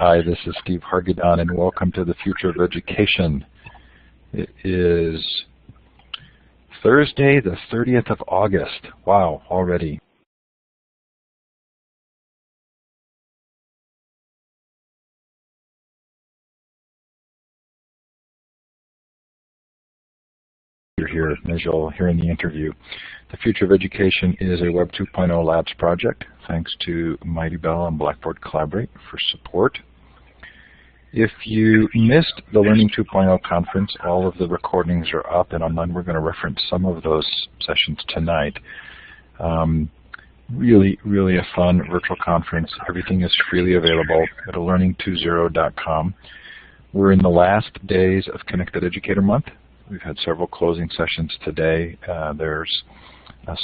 Hi, this is Steve Hargadon, and welcome to the Future of Education. It is Thursday, the 30th of August. Wow, already. You're here, as you'll hear in the interview. The Future of Education is a Web 2.0 Labs project. Thanks to Mighty Bell and Blackboard Collaborate for support. If you missed the Learning 2.0 conference, all of the recordings are up and online. We're going to reference some of those sessions tonight. Really a fun virtual conference. Everything is freely available at learning20.com. We're in the last days of Connected Educator Month. We've had several closing sessions today. There's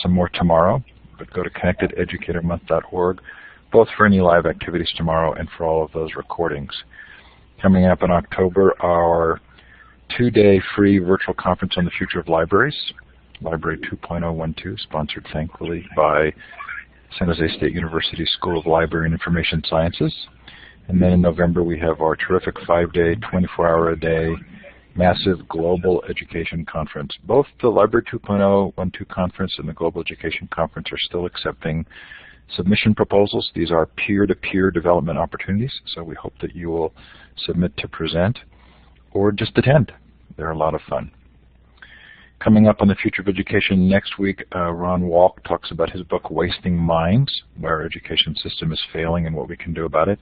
some more tomorrow, but go to connectededucatormonth.org, both for any live activities tomorrow and for all of those recordings. Coming up in October, our 2-day free virtual conference on the future of libraries, Library 2.012, sponsored thankfully by San Jose State University School of Library and Information Sciences. And then in November, we have our terrific 5-day, 24-hour-a-day massive global education conference. Both the Library 2.012 conference and the Global Education Conference are still accepting submission proposals. These are peer-to-peer development opportunities, so we hope that you will submit to present or just attend. They're a lot of fun. Coming up on the Future of Education next week, Ron Walk talks about his book, Wasting Minds, where our education system is failing and what we can do about it.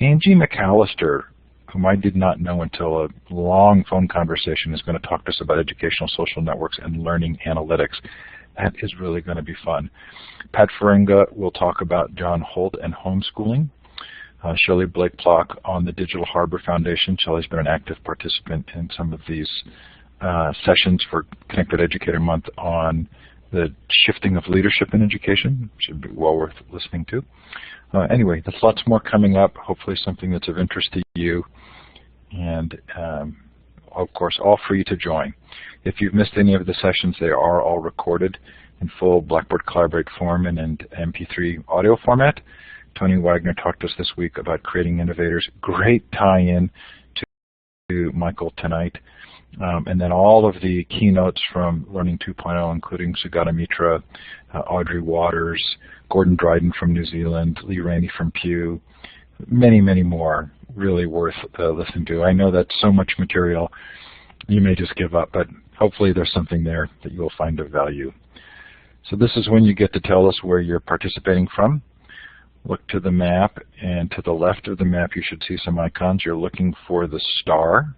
Angie McAllister, whom I did not know until a long phone conversation, is going to talk to us about educational social networks and learning analytics. That is really going to be fun. Pat Ferenga will talk about John Holt and homeschooling. Shelley Blake-Plock on the Digital Harbor Foundation. Shelley's been an active participant in some of these sessions for Connected Educator Month on the shifting of leadership in education. Should be well worth listening to. Anyway, there's lots more coming up, hopefully something that's of interest to you. And of course, all free to join. If you've missed any of the sessions, they are all recorded in full Blackboard Collaborate form and in MP3 audio format. Tony Wagner talked to us this week about creating innovators. Great tie-in to Michael tonight. And then all of the keynotes from Learning 2.0, including Sugata Mitra, Audrey Waters, Gordon Dryden from New Zealand, Lee Rainey from Pew, many more, really worth listening to. I know that's so much material, you may just give up, but hopefully there's something there that you will find of value. So this is when you get to tell us where you're participating from. Look to the map, and to the left of the map you should see some icons. You're looking for the star.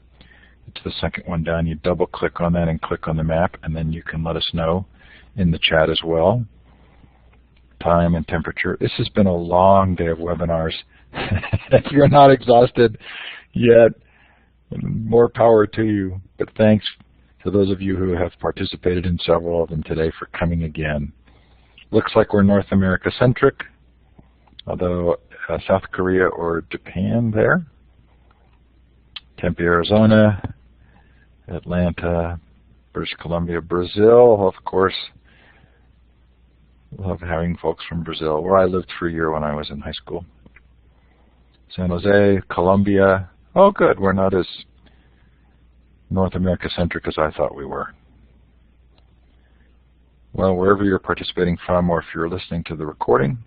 It's the second one down. You double click on that and click on the map, and then you can let us know in the chat as well. Time and temperature. This has been a long day of webinars. If you're not exhausted yet, more power to you. But thanks to those of you who have participated in several of them today for coming again. Looks like we're North America centric, although South Korea or Japan there. Tempe, Arizona, Atlanta, British Columbia, Brazil, of course. Love having folks from Brazil, where I lived for a year when I was in high school. San Jose, Colombia. Oh, good. We're not as North America-centric as I thought we were. Well, wherever you're participating from, or if you're listening to the recording,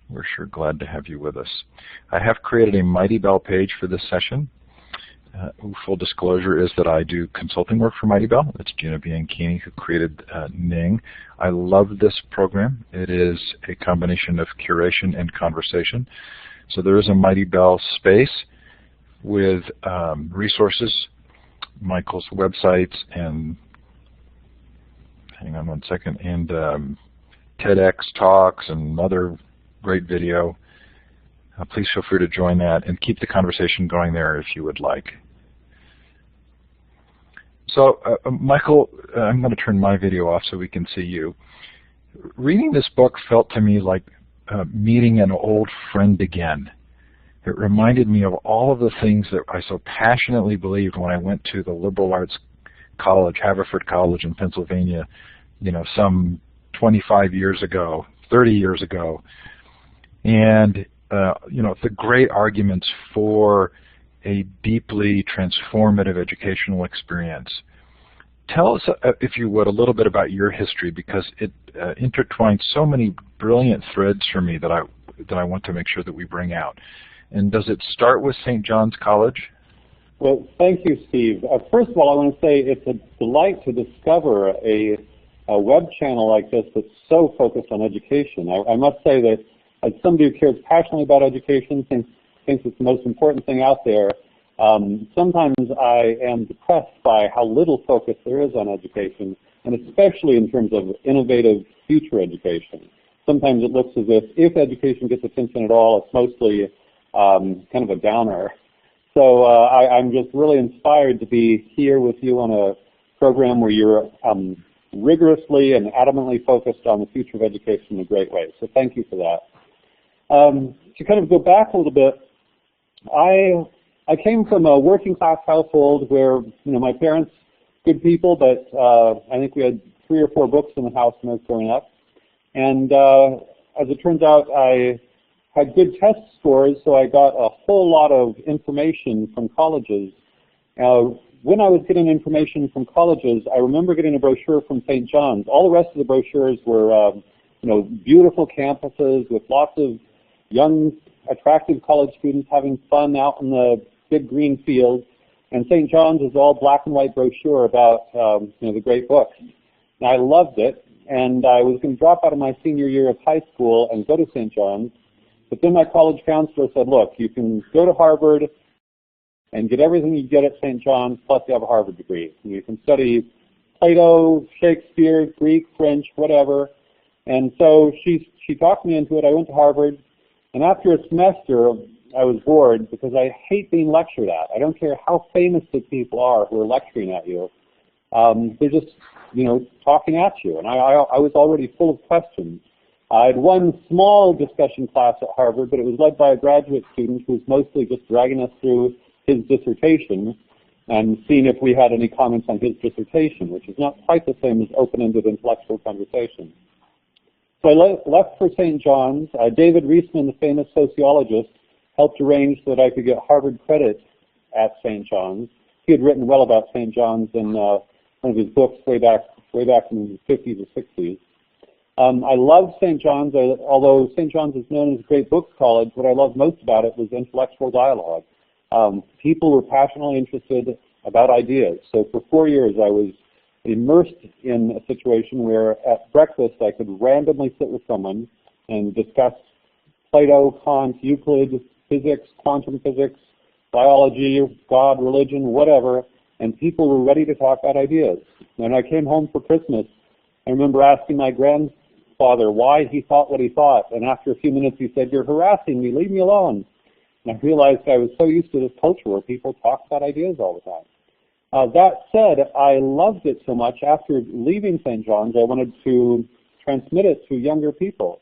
we're sure glad to have you with us. I have created a Mighty Bell page for this session. Full disclosure is that I do consulting work for Mighty Bell. It's Gina Bianchini who created Ning. I love this program. It is a combination of curation and conversation. So there is a Mighty Bell space with resources, Michael's websites, and hang on one second, and TEDx talks and other great video. Please feel free to join that and keep the conversation going there if you would like. So, Michael, I'm going to turn my video off so we can see you. Reading this book felt to me like meeting an old friend again. It reminded me of all of the things that I so passionately believed when I went to the liberal arts college, Haverford College in Pennsylvania, some 25 years ago, 30 years ago. And the great arguments for a deeply transformative educational experience. Tell us, if you would, a little bit about your history, because it intertwines so many brilliant threads for me that I want to make sure that we bring out. And does it start with St. John's College? Well, thank you, Steve. First of all, I want to say it's a delight to discover a web channel like this that's so focused on education. I must say that as somebody who cares passionately about education, thinks it's the most important thing out there, sometimes I am depressed by how little focus there is on education, and especially in terms of innovative future education. Sometimes it looks as if education gets attention at all, it's mostly kind of a downer. So I'm just really inspired to be here with you on a program where you're rigorously and adamantly focused on the future of education in a great way. So thank you for that. To kind of go back a little bit, I came from a working class household where, my parents, good people, but I think we had 3 or 4 books in the house when I was growing up. And as it turns out, I had good test scores, so I got a whole lot of information from colleges. When I was getting information from colleges, I remember getting a brochure from St. John's. All the rest of the brochures were, beautiful campuses with lots of young, attractive college students having fun out in the big green fields. And St. John's is all black and white brochure about, the great books. And I loved it, and I was going to drop out of my senior year of high school and go to St. John's. But then my college counselor said, look, you can go to Harvard and get everything you get at St. John's, plus you have a Harvard degree. And you can study Plato, Shakespeare, Greek, French, whatever. And so she talked me into it. I went to Harvard, and after a semester, I was bored because I hate being lectured at. I don't care how famous the people are who are lecturing at you. They're just, talking at you. And I was already full of questions. I had one small discussion class at Harvard, but it was led by a graduate student who was mostly just dragging us through his dissertation and seeing if we had any comments on his dissertation, which is not quite the same as open-ended intellectual conversation. So I left for St. John's. David Reisman, the famous sociologist, helped arrange so that I could get Harvard credit at St. John's. He had written well about St. John's in one of his books way back in the 50s or 60s. I loved St. John's, although St. John's is known as a great books college. What I loved most about it was intellectual dialogue. People were passionately interested about ideas. So for 4 years I was immersed in a situation where at breakfast I could randomly sit with someone and discuss Plato, Kant, Euclid, physics, quantum physics, biology, God, religion, whatever, and people were ready to talk about ideas. When I came home for Christmas, I remember asking my grandfather why he thought what he thought, and after a few minutes he said, "You're harassing me, leave me alone." And I realized I was so used to this culture where people talk about ideas all the time. That said, I loved it so much, after leaving St. John's, I wanted to transmit it to younger people.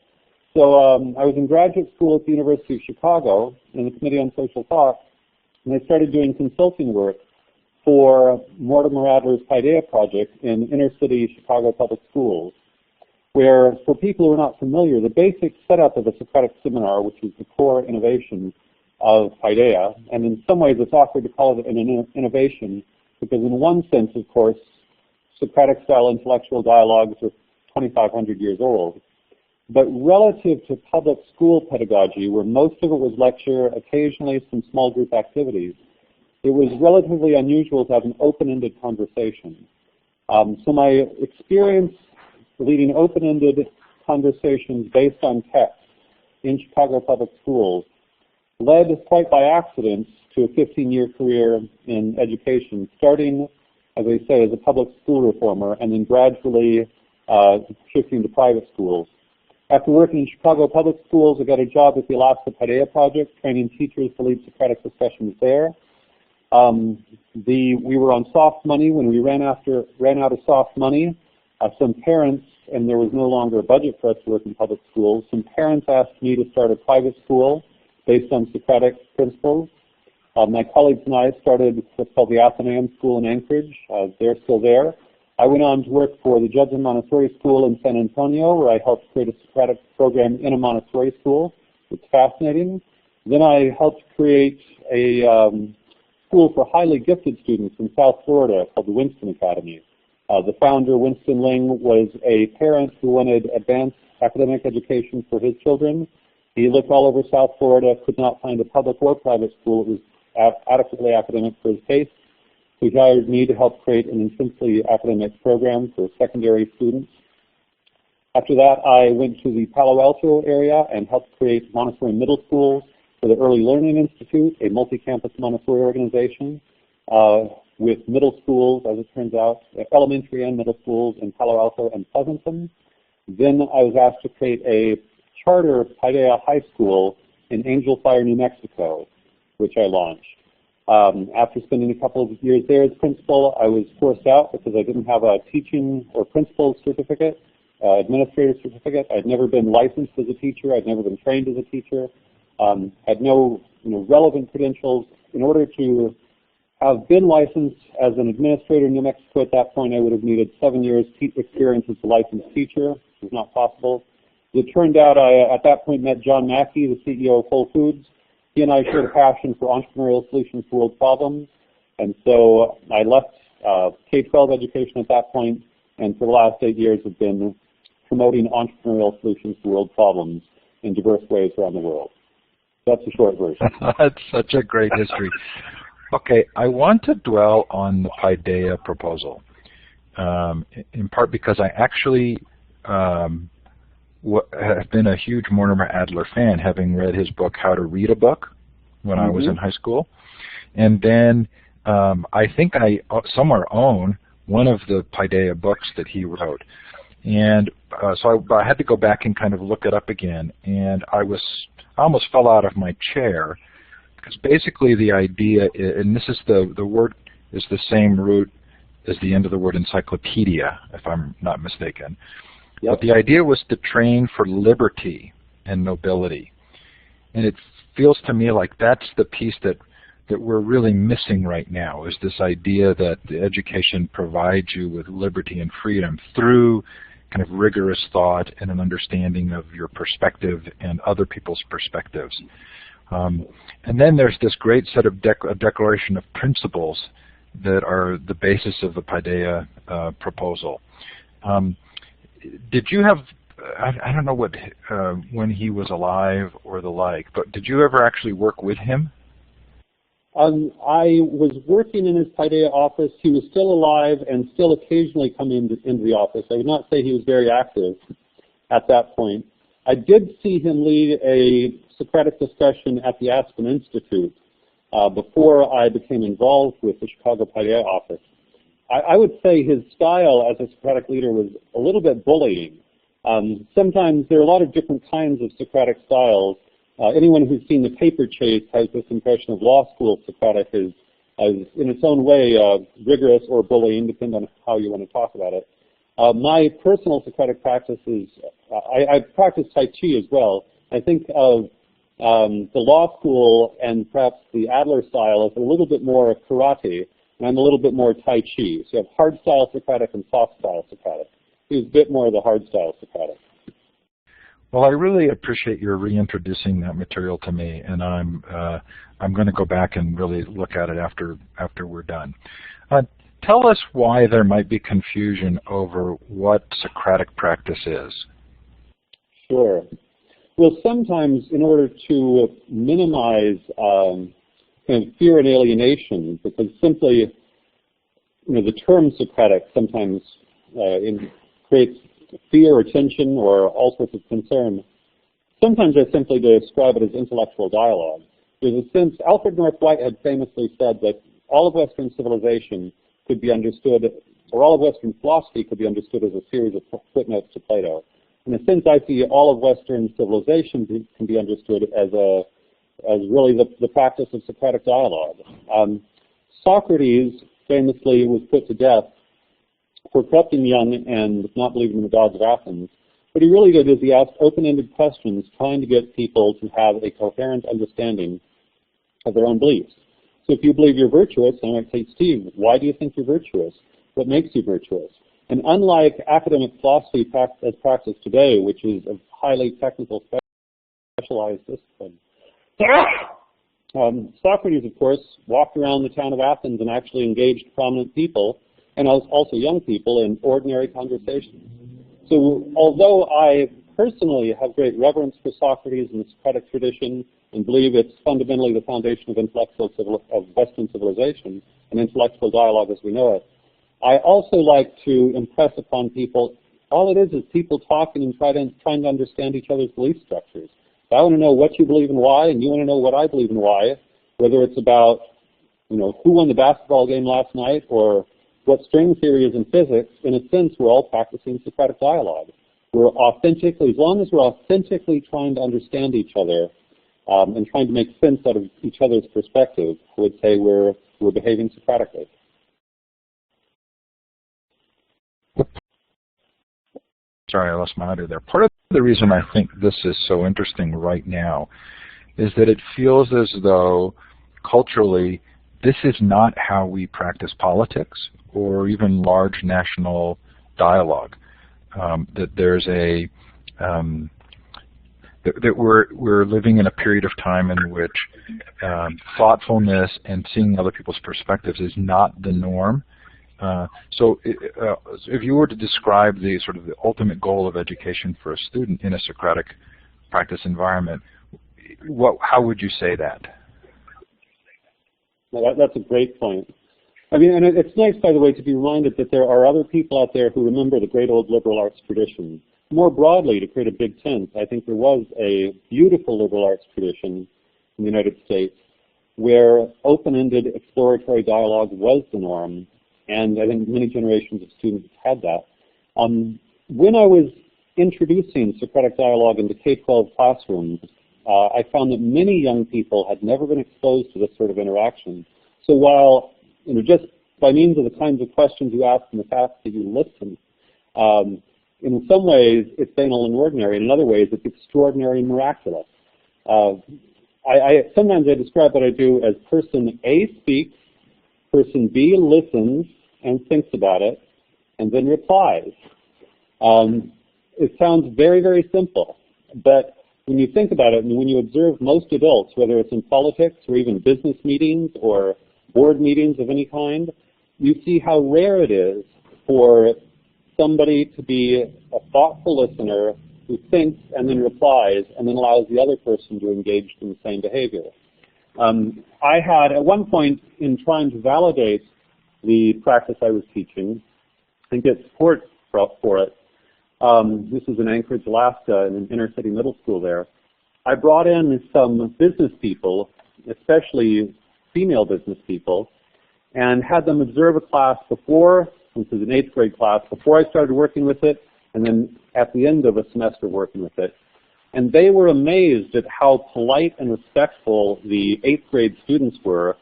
So I was in graduate school at the University of Chicago in the Committee on Social Thought, and I started doing consulting work for Mortimer Adler's Paideia project in inner-city Chicago public schools, where, for people who are not familiar, the basic setup of a Socratic Seminar, which is the core innovation of Paideia, and in some ways it's awkward to call it an innovation, because in one sense, of course, Socratic-style intellectual dialogues are 2,500 years old. But relative to public school pedagogy, where most of it was lecture, occasionally some small group activities, it was relatively unusual to have an open-ended conversation. So my experience leading open-ended conversations based on text in Chicago public schools led quite by accident to a 15-year career in education, starting, as I say, as a public school reformer, and then gradually shifting to private schools. After working in Chicago public schools, I got a job at the Alaska Paideia Project, training teachers to lead Socratic discussions there. We were on soft money. When we ran out of soft money, some parents, and there was no longer a budget for us to work in public schools, some parents asked me to start a private school based on Socratic principles. My colleagues and I started what's called the Athenaeum School in Anchorage. They're still there. I went on to work for the Judson Montessori School in San Antonio, where I helped create a Socratic program in a Montessori school. It's fascinating. Then I helped create a school for highly gifted students in South Florida called the Winston Academy. The founder, Winston Ling, was a parent who wanted advanced academic education for his children. He looked all over South Florida, could not find a public or private school that was adequately academic for his taste. He hired me to help create an intensely academic program for secondary students. After that, I went to the Palo Alto area and helped create Montessori middle schools for the Early Learning Institute, a multi-campus Montessori organization with middle schools, as it turns out, elementary and middle schools in Palo Alto and Pleasanton. Then I was asked to create a charter Paideia High School in Angel Fire, New Mexico, which I launched. After spending a couple of years there as principal, I was forced out because I didn't have a teaching or principal certificate, administrator certificate. I'd never been licensed as a teacher. I'd never been trained as a teacher. Had no relevant credentials. In order to have been licensed as an administrator in New Mexico at that point, I would have needed 7 years experience as a licensed teacher, which was not possible. It turned out I, at that point, met John Mackey, the CEO of Whole Foods. He and I shared a passion for entrepreneurial solutions to world problems, and so I left K-12 education at that point, and for the last 8 years have been promoting entrepreneurial solutions to world problems in diverse ways around the world. That's the short version. That's such a great history. Okay, I want to dwell on the Paideia proposal, in part because I actually have been a huge Mortimer Adler fan, having read his book, How to Read a Book, when I was in high school. And then I think I somewhere own one of the Paideia books that he wrote. And so I had to go back and kind of look it up again. And I almost fell out of my chair, because basically the idea, and this is the word is the same root as the end of the word encyclopedia, if I'm not mistaken. Yep. But the idea was to train for liberty and nobility. And it feels to me like that's the piece that we're really missing right now, is this idea that the education provides you with liberty and freedom through kind of rigorous thought and an understanding of your perspective and other people's perspectives. And then there's this great set of declaration of principles that are the basis of the Paideia proposal. Did you have, I don't know what when he was alive or the like, but did you ever actually work with him? I was working in his Paideia office. He was still alive and still occasionally coming into the office. I would not say he was very active at that point. I did see him lead a Socratic discussion at the Aspen Institute before I became involved with the Chicago Paideia office. I would say his style as a Socratic leader was a little bit bullying. Sometimes there are a lot of different kinds of Socratic styles. Anyone who's seen The Paper Chase has this impression of law school Socratic as in its own way rigorous or bullying, depending on how you want to talk about it. My personal Socratic practice is, I practice Tai Chi as well. I think of the law school and perhaps the Adler style as a little bit more karate, and I'm a little bit more Tai Chi. So you have hard style Socratic and soft style Socratic. He was a bit more of the hard style Socratic. Well, I really appreciate your reintroducing that material to me, and I'm going to go back and really look at it after we're done. Tell us why there might be confusion over what Socratic practice is. Sure. Well, sometimes in order to minimize kind of fear and alienation, because simply, the term Socratic sometimes creates fear or tension or all sorts of concern. Sometimes I simply describe it as intellectual dialogue. There's a sense, Alfred North White had famously said that all of Western civilization could be understood, or all of Western philosophy could be understood as a series of footnotes to Plato. In a sense, I see all of Western civilization can be understood as really the practice of Socratic dialogue. Socrates famously was put to death for corrupting young and not believing in the gods of Athens. What he really did is he asked open-ended questions trying to get people to have a coherent understanding of their own beliefs. So if you believe you're virtuous, I might say, Steve, why do you think you're virtuous? What makes you virtuous? And unlike academic philosophy as practiced today, which is of highly technical specialized discipline. Socrates, of course, walked around the town of Athens and actually engaged prominent people, and also young people, in ordinary conversations. So although I personally have great reverence for Socrates and the Socratic tradition and believe it's fundamentally the foundation of Western civilization and intellectual dialogue as we know it, I also like to impress upon people all it is people talking and trying to understand each other's belief structures. If I want to know what you believe and why, and you want to know what I believe and why, whether it's about, who won the basketball game last night or what string theory is in physics, in a sense, we're all practicing Socratic dialogue. As long as we're authentically trying to understand each other and trying to make sense out of each other's perspective, I would say we're behaving Socratically. Sorry, I lost my audio there. Part of the reason I think this is so interesting right now is that it feels as though culturally this is not how we practice politics or even large national dialogue. That there's that we're living in a period of time in which thoughtfulness and seeing other people's perspectives is not the norm. So if you were to describe the sort of the ultimate goal of education for a student in a Socratic practice environment, how would you say that? Well, that's a great point. I mean, and it's nice, by the way, to be reminded that there are other people out there who remember the great old liberal arts tradition. More broadly, to create a big tent, I think there was a beautiful liberal arts tradition in the United States where open-ended exploratory dialogue was the norm, and I think many generations of students had that. When I was introducing Socratic dialogue into K-12 classrooms, I found that many young people had never been exposed to this sort of interaction. So while, just by means of the kinds of questions you ask and the fact that you listen, in some ways it's banal and ordinary, and in other ways it's extraordinary and miraculous. Sometimes I describe what I do as person A speaks, person B listens and thinks about it, and then replies. It sounds very, very simple, but when you think about it, and when you observe most adults, whether it's in politics or even business meetings or board meetings of any kind, you see how rare it is for somebody to be a thoughtful listener who thinks and then replies and then allows the other person to engage in the same behavior. I had, at one point, in trying to validate the practice I was teaching and get support for it, this was in Anchorage, Alaska, in an inner-city middle school there, I brought in some business people, especially female business people, and had them observe a class before, this was an 8th grade class, before I started working with it, and then at the end of a semester working with it. And they were amazed at how polite and respectful the 8th grade students were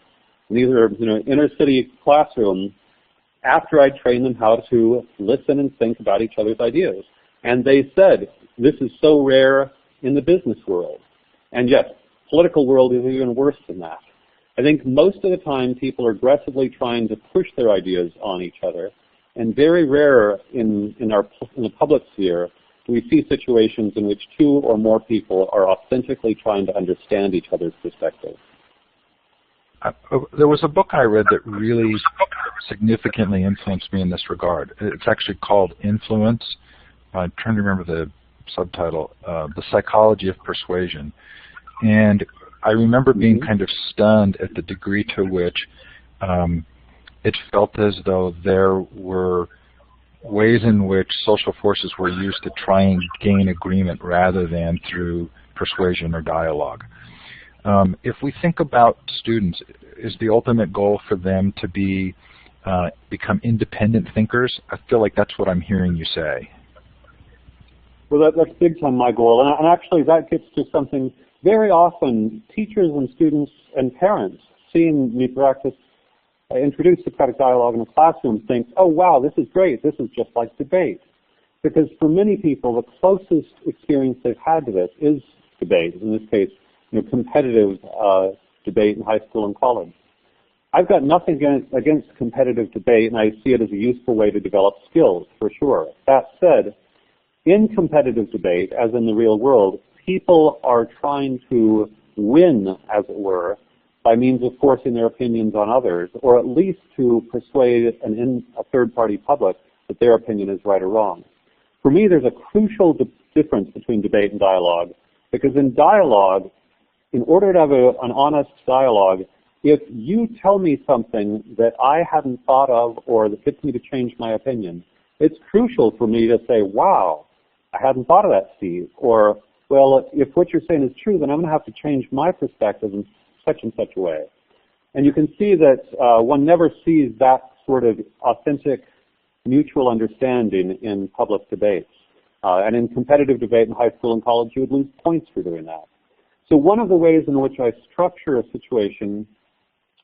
in these are, inner city classrooms after I trained them how to listen and think about each other's ideas. And they said, this is so rare in the business world. And yes, political world is even worse than that. I think most of the time people are aggressively trying to push their ideas on each other, and very rare in the public sphere do we see situations in which 2 or more people are authentically trying to understand each other's perspective. There was a book I read that really significantly influenced me in this regard. It's actually called Influence. I'm trying to remember the subtitle, The Psychology of Persuasion. And I remember being kind of stunned at the degree to which it felt as though there were ways in which social forces were used to try and gain agreement rather than through persuasion or dialogue. If we think about students, is the ultimate goal for them to become independent thinkers? I feel like that's what I'm hearing you say. Well, that's big time my goal, and actually that gets to something very often teachers and students and parents seeing me practice, introduce Socratic dialogue in a classroom think, oh wow, this is great, this is just like debate. Because for many people, the closest experience they've had to this is debate, in this case, competitive debate in high school and college. I've got nothing against competitive debate, and I see it as a useful way to develop skills, for sure. That said, in competitive debate, as in the real world, people are trying to win, as it were, by means of forcing their opinions on others, or at least to persuade a third-party public that their opinion is right or wrong. For me, there's a crucial difference between debate and dialogue, because in dialogue, in order to have an honest dialogue, if you tell me something that I hadn't thought of or that gets me to change my opinion, it's crucial for me to say, wow, I hadn't thought of that, Steve. Or, well, if what you're saying is true, then I'm going to have to change my perspective in such and such a way. And you can see that one never sees that sort of authentic mutual understanding in public debates. And in competitive debate in high school and college, you would lose points for doing that. So one of the ways in which I structure a situation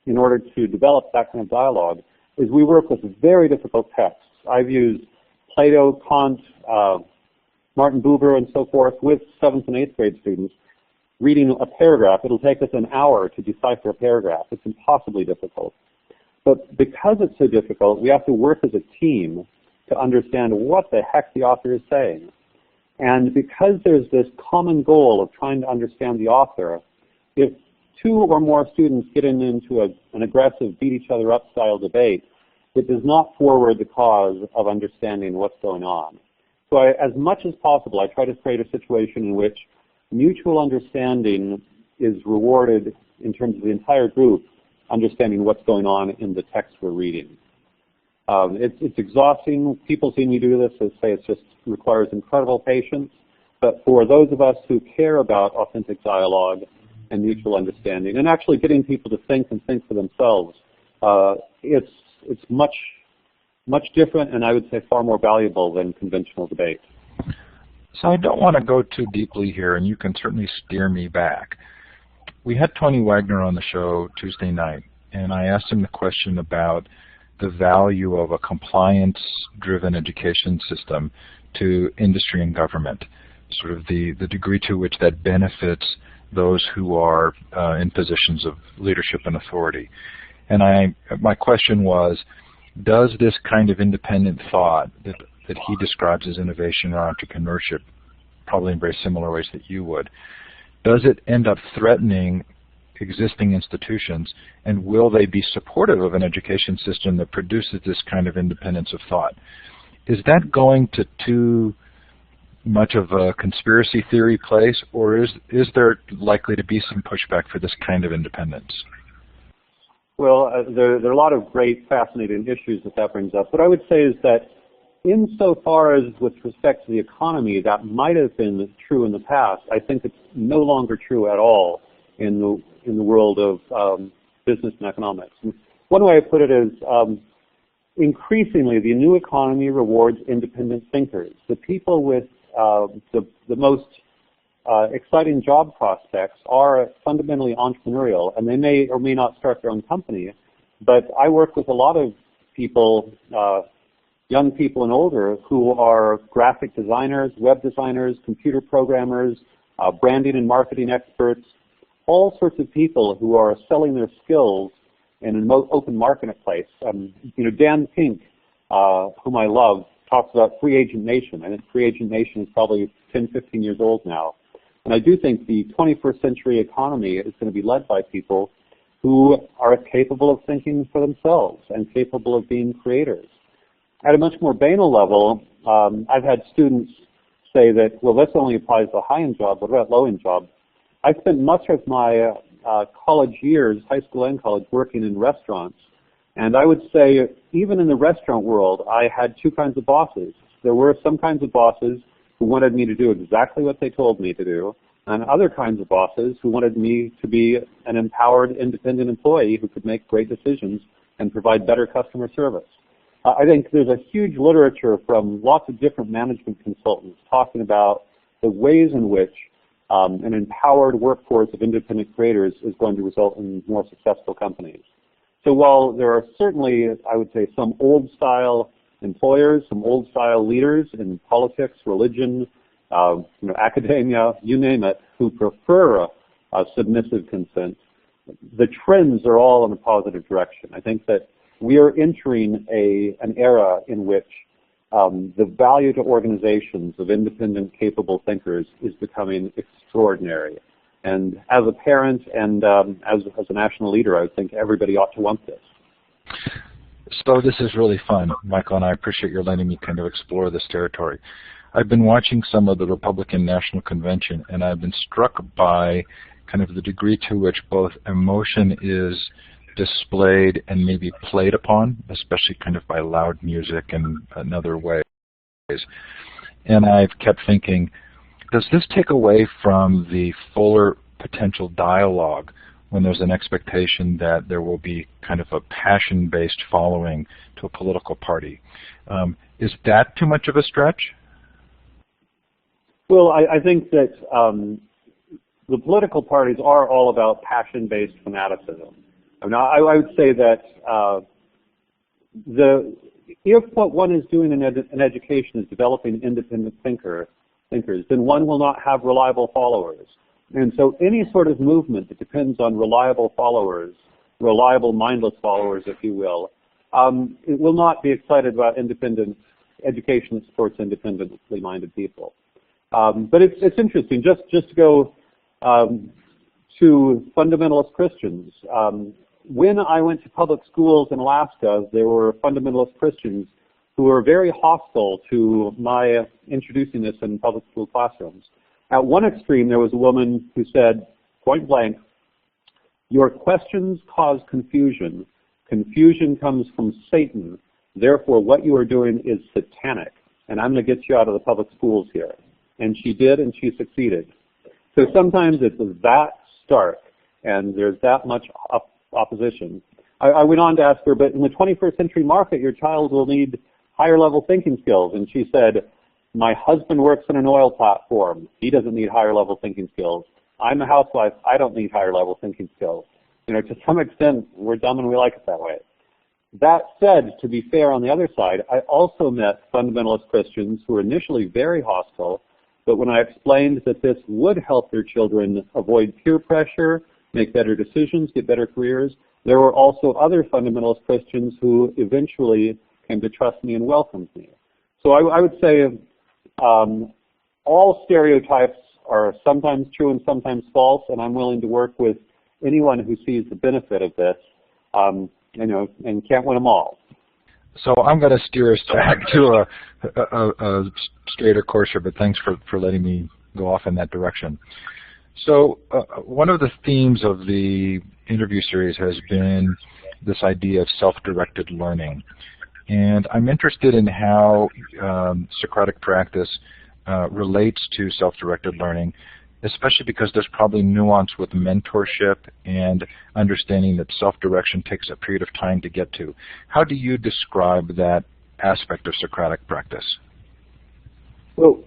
in order to develop that kind of dialogue is we work with very difficult texts. I've used Plato, Kant, Martin Buber, and so forth with 7th and 8th grade students. Reading a paragraph, it'll take us an hour to decipher a paragraph. It's impossibly difficult. But because it's so difficult, we have to work as a team to understand what the heck the author is saying. And because there's this common goal of trying to understand the author, if 2 or more students get into an aggressive beat each other up style debate, it does not forward the cause of understanding what's going on. So as much as possible, I try to create a situation in which mutual understanding is rewarded in terms of the entire group understanding what's going on in the text we're reading. It's exhausting. People see me do this and say it just requires incredible patience. But for those of us who care about authentic dialogue and mutual understanding, and actually getting people to think and think for themselves, it's much different, and I would say far more valuable than conventional debate. So I don't want to go too deeply here, and you can certainly steer me back. We had Tony Wagner on the show Tuesday night, and I asked him the question about the value of a compliance-driven education system to industry and government, sort of the degree to which that benefits those who are in positions of leadership and authority. And my question was, does this kind of independent thought that he describes as innovation or entrepreneurship, probably in very similar ways that you would, does it end up threatening existing institutions, and will they be supportive of an education system that produces this kind of independence of thought? Is that going to too much of a conspiracy theory place, or is there likely to be some pushback for this kind of independence? Well, there are a lot of great, fascinating issues that brings up. What I would say is that insofar as with respect to the economy, that might have been true in the past, I think it's no longer true at all in the world of business and economics. And one way I put it is increasingly the new economy rewards independent thinkers. The people with the most exciting job prospects are fundamentally entrepreneurial, and they may or may not start their own company. But I work with a lot of people, young people and older, who are graphic designers, web designers, computer programmers, branding and marketing experts, all sorts of people who are selling their skills in an open marketplace. Dan Pink, whom I love, talks about free agent nation. I think free agent nation is probably 10, 15 years old now. And I do think the 21st century economy is going to be led by people who are capable of thinking for themselves and capable of being creators. At a much more banal level, I've had students say that, well, this only applies to high-end jobs. What about low-end jobs? I spent much of my college years, high school and college, working in restaurants. And I would say even in the restaurant world, I had two kinds of bosses. There were some kinds of bosses who wanted me to do exactly what they told me to do, and other kinds of bosses who wanted me to be an empowered, independent employee who could make great decisions and provide better customer service. I think there's a huge literature from lots of different management consultants talking about the ways in which an empowered workforce of independent creators is going to result in more successful companies. So while there are certainly, I would say, some old-style employers, some old-style leaders in politics, religion, academia, you name it, who prefer a submissive consent, the trends are all in a positive direction. I think that we are entering an era in which the value to organizations of independent, capable thinkers is becoming extraordinary. And as a parent and as a national leader, I think everybody ought to want this. So this is really fun, Michael, and I appreciate your letting me kind of explore this territory. I've been watching some of the Republican National Convention, and I've been struck by kind of the degree to which both emotion is displayed and maybe played upon, especially kind of by loud music and other ways. And I've kept thinking, does this take away from the fuller potential dialogue when there's an expectation that there will be kind of a passion-based following to a political party? Is that too much of a stretch? Well, I think that the political parties are all about passion-based fanaticism. I mean, I would say that if what one is doing in education is developing independent thinkers, then one will not have reliable followers. And so any sort of movement that depends on reliable followers, reliable mindless followers, if you will, it will not be excited about independent education that supports independently minded people. But it's interesting, just to go to fundamentalist Christians. When I went to public schools in Alaska, there were fundamentalist Christians who were very hostile to my introducing this in public school classrooms. At one extreme, there was a woman who said, point blank, "Your questions cause confusion. Confusion comes from Satan. Therefore, what you are doing is satanic, and I'm going to get you out of the public schools here." And she did, and she succeeded. So sometimes it's that stark, and there's that much opposition. I went on to ask her, but in the 21st century market, your child will need higher level thinking skills. And she said, "My husband works on an oil platform. He doesn't need higher level thinking skills. I'm a housewife. I don't need higher level thinking skills." You know, to some extent, we're dumb and we like it that way. That said, to be fair on the other side, I also met fundamentalist Christians who were initially very hostile, but when I explained that this would help their children avoid peer pressure, make better decisions, get better careers, there were also other fundamentalist Christians who eventually came to trust me and welcomed me. So I would say all stereotypes are sometimes true and sometimes false, and I'm willing to work with anyone who sees the benefit of this, and can't win them all. So I'm going to steer us back to a straighter course here, but thanks for letting me go off in that direction. So one of the themes of the interview series has been this idea of self-directed learning. And I'm interested in how Socratic practice relates to self-directed learning, especially because there's probably nuance with mentorship and understanding that self-direction takes a period of time to get to. How do you describe that aspect of Socratic practice? Well,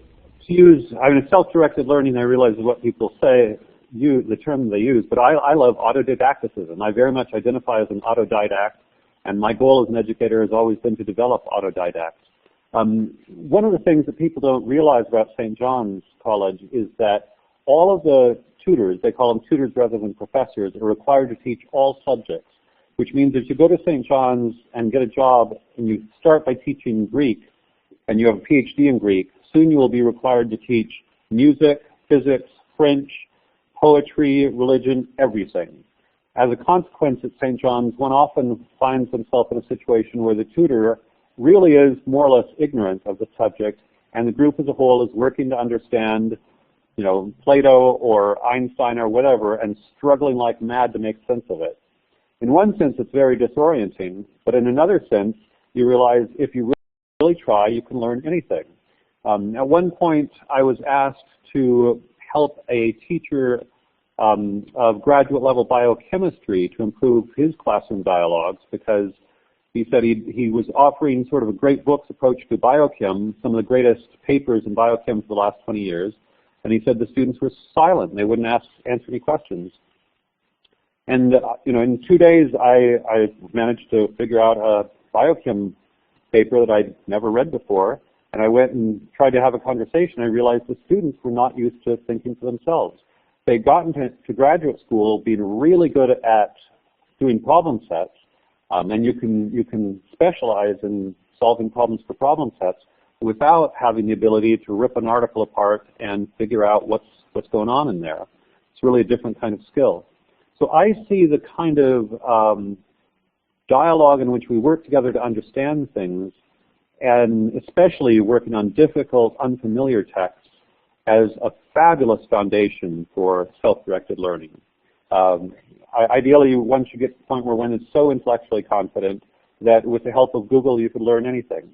self-directed learning, I realize is what people say, the term they use, but I love autodidacticism. I very much identify as an autodidact, and my goal as an educator has always been to develop autodidacts. One of the things that people don't realize about St. John's College is that all of the tutors, they call them tutors rather than professors, are required to teach all subjects, which means if you go to St. John's and get a job and you start by teaching Greek and you have a PhD in Greek, soon you will be required to teach music, physics, French, poetry, religion, everything. As a consequence at St. John's, one often finds himself in a situation where the tutor really is more or less ignorant of the subject, and the group as a whole is working to understand, Plato or Einstein or whatever, and struggling like mad to make sense of it. In one sense, it's very disorienting, but in another sense, you realize if you really try, you can learn anything. At one point, I was asked to help a teacher of graduate level biochemistry to improve his classroom dialogues, because he said he was offering sort of a great books approach to biochem, some of the greatest papers in biochem for the last 20 years, and he said the students were silent and they wouldn't answer any questions. And in 2 days I managed to figure out a biochem paper that I'd never read before, and I went and tried to have a conversation. I realized the students were not used to thinking for themselves. They'd gotten to graduate school being really good at doing problem sets, and you can specialize in solving problems for problem sets, without having the ability to rip an article apart and figure out what's going on in there. It's really a different kind of skill. So I see the kind of dialogue in which we work together to understand things, and especially working on difficult, unfamiliar texts, as a fabulous foundation for self-directed learning. Ideally, once you get to the point where one is so intellectually confident that with the help of Google you could learn anything.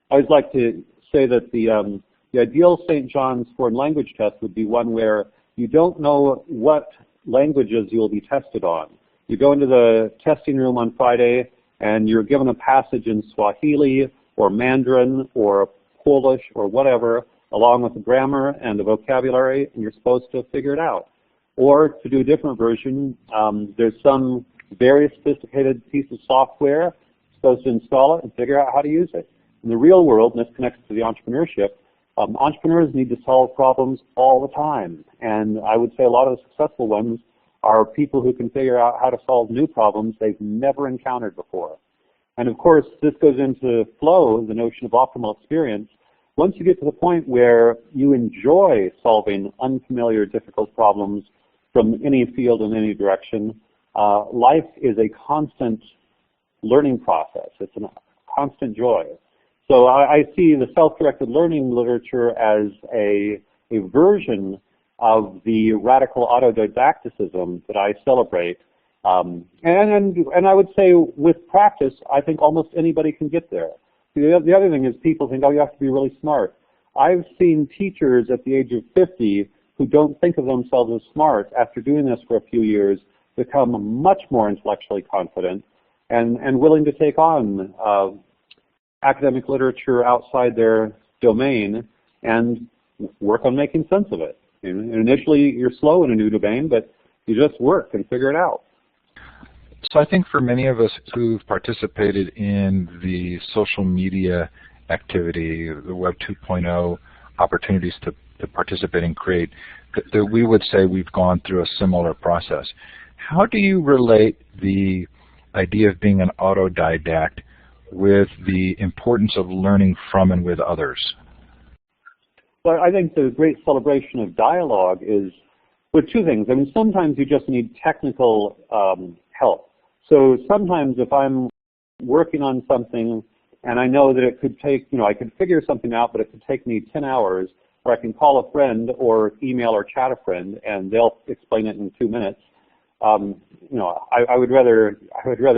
I always like to say that the ideal St. John's Foreign Language test would be one where you don't know what languages you will be tested on. You go into the testing room on Friday and you're given a passage in Swahili or Mandarin or Polish or whatever, along with the grammar and the vocabulary, and you're supposed to figure it out. Or to do a different version, there's some very sophisticated piece of software, you're supposed to install it and figure out how to use it. In the real world, and this connects to the entrepreneurship, entrepreneurs need to solve problems all the time. And I would say a lot of the successful ones are people who can figure out how to solve new problems they've never encountered before. And of course, this goes into flow, the notion of optimal experience. Once you get to the point where you enjoy solving unfamiliar, difficult problems from any field in any direction, life is a constant learning process. It's a constant joy. So I see the self-directed learning literature as a version of the radical autodidacticism that I celebrate. And I would say with practice, I think almost anybody can get there. The other thing is people think, oh, you have to be really smart. I've seen teachers at the age of 50 who don't think of themselves as smart, after doing this for a few years, become much more intellectually confident and willing to take on academic literature outside their domain and work on making sense of it. And initially, you're slow in a new domain, but you just work and figure it out. So I think for many of us who've participated in the social media activity, the Web 2.0 opportunities to participate and create, that we would say we've gone through a similar process. How do you relate the idea of being an autodidact with the importance of learning from and with others? Well, I think the great celebration of dialogue is with two things. I mean, sometimes you just need technical help. So sometimes if I'm working on something and I know that it could take, I could figure something out, but it could take me 10 hours, or I can call a friend or email or chat a friend and they'll explain it in 2 minutes. I would rather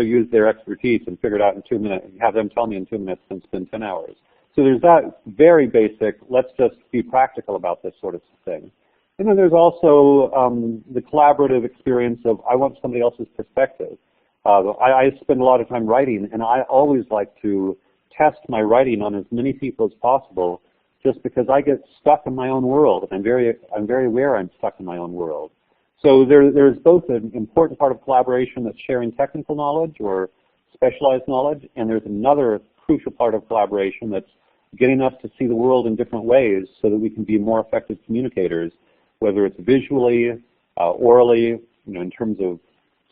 use their expertise and figure it out in 2 minutes, and have them tell me in 2 minutes than spend 10 hours. So there's that very basic, let's just be practical about this sort of thing. And then there's also the collaborative experience of I want somebody else's perspective. I spend a lot of time writing, and I always like to test my writing on as many people as possible, just because I get stuck in my own world. I'm very aware I'm stuck in my own world. So there's both an important part of collaboration that's sharing technical knowledge or specialized knowledge, and there's another crucial part of collaboration that's getting us to see the world in different ways so that we can be more effective communicators, whether it's visually, orally, in terms of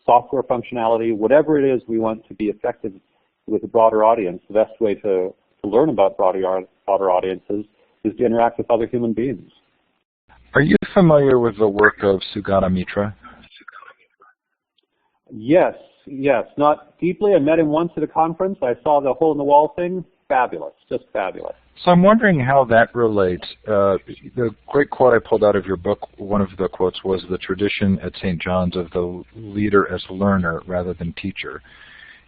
software functionality, whatever it is we want to be effective with a broader audience. The best way to learn about broader audiences is to interact with other human beings. Are you familiar with the work of Sugata Mitra? Yes, not deeply. I met him once at a conference. I saw the hole in the wall thing. Fabulous, just fabulous. So I'm wondering how that relates. The great quote I pulled out of your book, one of the quotes was the tradition at St. John's of the leader as learner rather than teacher.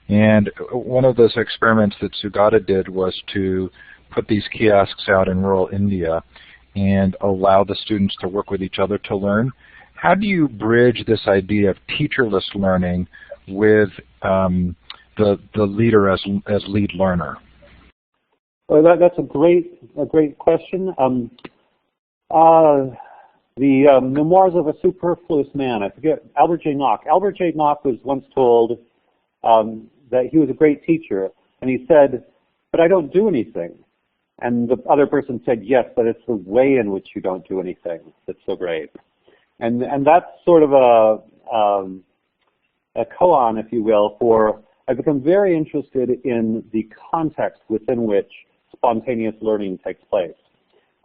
And one of those experiments that Sugata did was to put these kiosks out in rural India and allow the students to work with each other to learn. How do you bridge this idea of teacherless learning with the leader as lead learner? Well, that's a great question. The Memoirs of a Superfluous Man, I forget, Albert J. Nock. Albert J. Nock was once told that he was a great teacher, and he said, but I don't do anything. And the other person said, yes, but it's the way in which you don't do anything that's so great. And that's sort of a koan, if you will, for I've become very interested in the context within which spontaneous learning takes place.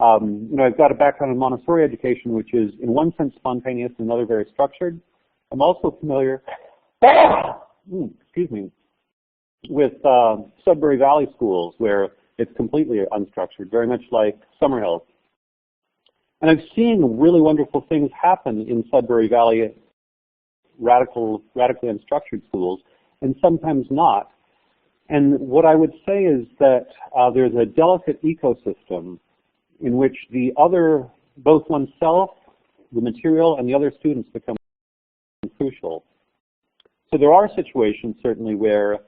I've got a background in Montessori education, which is in one sense spontaneous, in another very structured. I'm also familiar, excuse me, with Sudbury Valley schools where it's completely unstructured, very much like Summerhill. And I've seen really wonderful things happen in Sudbury Valley radically unstructured schools, and sometimes not. And what I would say is that there's a delicate ecosystem in which the other, both oneself, the material, and the other students become crucial. So there are situations certainly where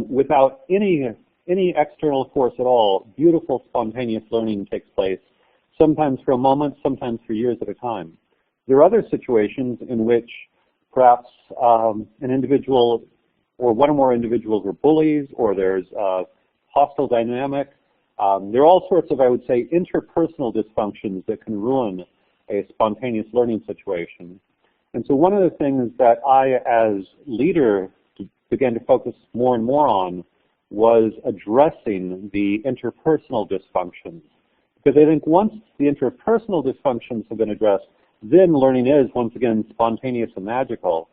without any external force at all, beautiful spontaneous learning takes place, sometimes for a moment, sometimes for years at a time. There are other situations in which perhaps an individual or one or more individuals are bullies, or there's a hostile dynamic. There are all sorts of, I would say, interpersonal dysfunctions that can ruin a spontaneous learning situation. And so one of the things that I, as leader, began to focus more and more on was addressing the interpersonal dysfunctions. Because I think once the interpersonal dysfunctions have been addressed, then learning is, once again, spontaneous and magical.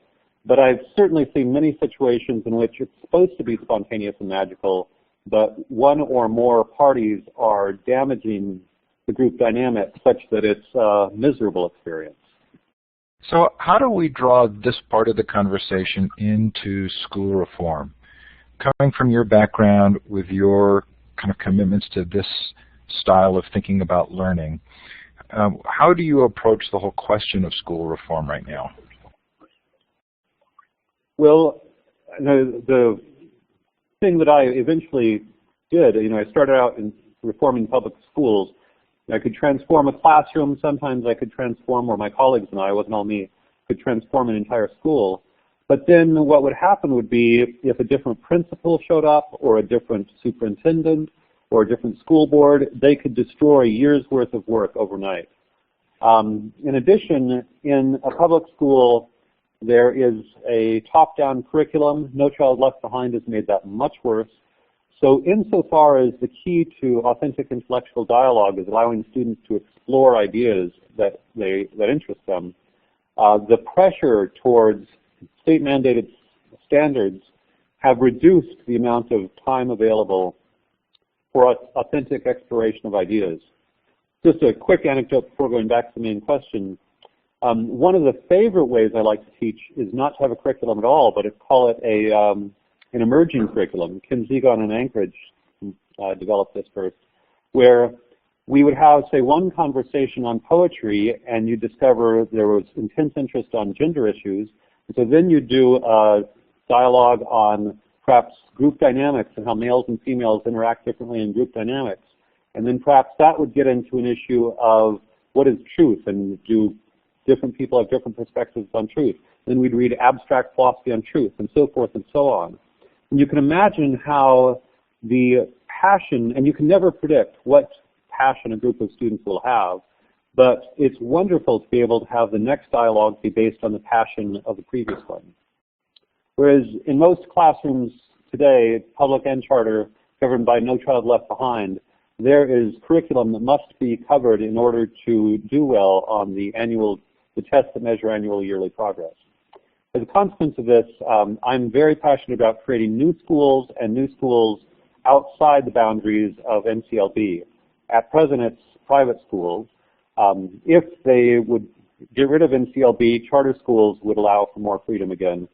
But I've certainly seen many situations in which it's supposed to be spontaneous and magical, but one or more parties are damaging the group dynamic such that it's a miserable experience. So how do we draw this part of the conversation into school reform? Coming from your background with your kind of commitments to this style of thinking about learning, how do you approach the whole question of school reform right now? Well, the thing that I eventually did, I started out in reforming public schools. I could transform a classroom. Sometimes I could transform, or my colleagues and I, it wasn't all me, could transform an entire school. But then what would happen would be if a different principal showed up, or a different superintendent, or a different school board, they could destroy years' worth of work overnight. In addition, in a public school, there is a top-down curriculum. No Child Left Behind has made that much worse. So insofar as the key to authentic intellectual dialogue is allowing students to explore ideas that interest them, the pressure towards state-mandated standards have reduced the amount of time available for authentic exploration of ideas. Just a quick anecdote before going back to the main question. One of the favorite ways I like to teach is not to have a curriculum at all, but to call it an emerging curriculum. Kim Zegon in Anchorage developed this first, where we would have, say, one conversation on poetry, and you discover there was intense interest on gender issues. And so then you do a dialogue on perhaps group dynamics and how males and females interact differently in group dynamics. And then perhaps that would get into an issue of what is truth, and do different people have different perspectives on truth. Then we'd read abstract philosophy on truth, and so forth and so on. And you can imagine how the passion, and you can never predict what passion a group of students will have, but it's wonderful to be able to have the next dialogue be based on the passion of the previous one. Whereas in most classrooms today, public and charter, governed by No Child Left Behind, there is curriculum that must be covered in order to do well on the tests that measure annual yearly progress. As a consequence of this, I'm very passionate about creating new schools and new schools outside the boundaries of NCLB. At present, it's private schools. If they would get rid of NCLB, charter schools would allow for more freedom again.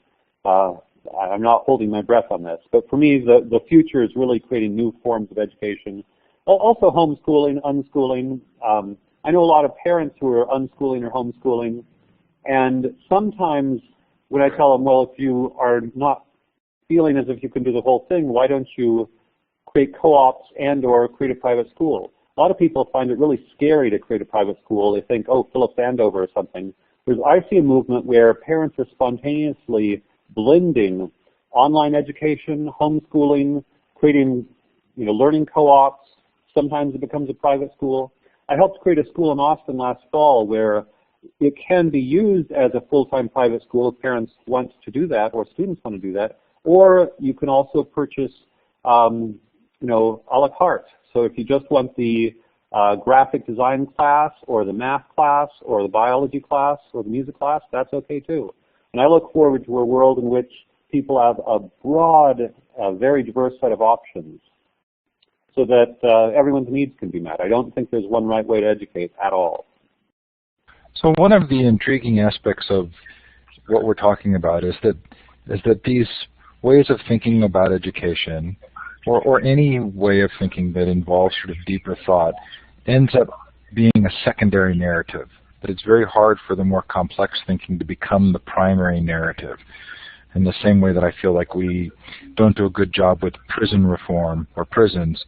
I'm not holding my breath on this, but for me, the future is really creating new forms of education. Also homeschooling, unschooling. I know a lot of parents who are unschooling or homeschooling, and sometimes when I tell them, well, if you are not feeling as if you can do the whole thing, why don't you create co-ops and or create a private school? A lot of people find it really scary to create a private school. They think, oh, Philip Andover or something. Whereas I see a movement where parents are spontaneously blending online education, homeschooling, creating learning co-ops. Sometimes it becomes a private school. I helped create a school in Austin last fall where it can be used as a full-time private school if parents want to do that or students want to do that. Or you can also purchase, a la carte. So if you just want the graphic design class or the math class or the biology class or the music class, that's okay too. And I look forward to a world in which people have a broad, very diverse set of options so that everyone's needs can be met. I don't think there's one right way to educate at all. So one of the intriguing aspects of what we're talking about is that these ways of thinking about education, or any way of thinking that involves sort of deeper thought, ends up being a secondary narrative. That it's very hard for the more complex thinking to become the primary narrative. In the same way that I feel like we don't do a good job with prison reform or prisons,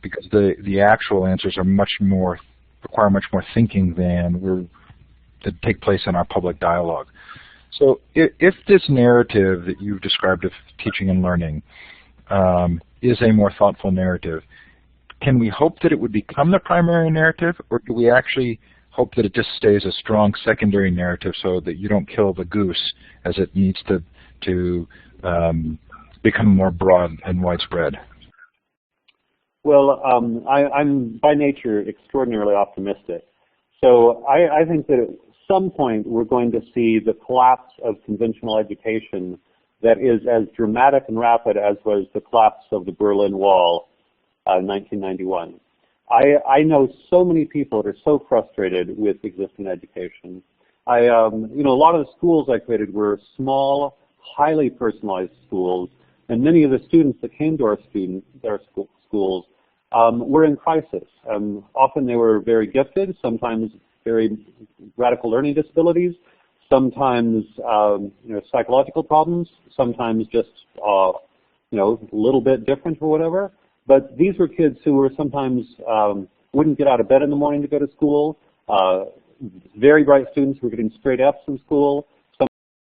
because the actual answers are require much more thinking than that take place in our public dialogue. So if this narrative that you've described of teaching and learning is a more thoughtful narrative, can we hope that it would become the primary narrative, or do we actually hope that it just stays a strong secondary narrative so that you don't kill the goose as it needs to become more broad and widespread? Well, I'm by nature extraordinarily optimistic. So I think that at some point we're going to see the collapse of conventional education that is as dramatic and rapid as was the collapse of the Berlin Wall in 1991. I know so many people that are so frustrated with existing education. A lot of the schools I created were small, highly personalized schools, and many of the students that came to our schools were in crisis. Often they were very gifted, sometimes very radical learning disabilities, sometimes psychological problems, sometimes just a little bit different or whatever. But these were kids who were sometimes wouldn't get out of bed in the morning to go to school, very bright students who were getting straight F's in school,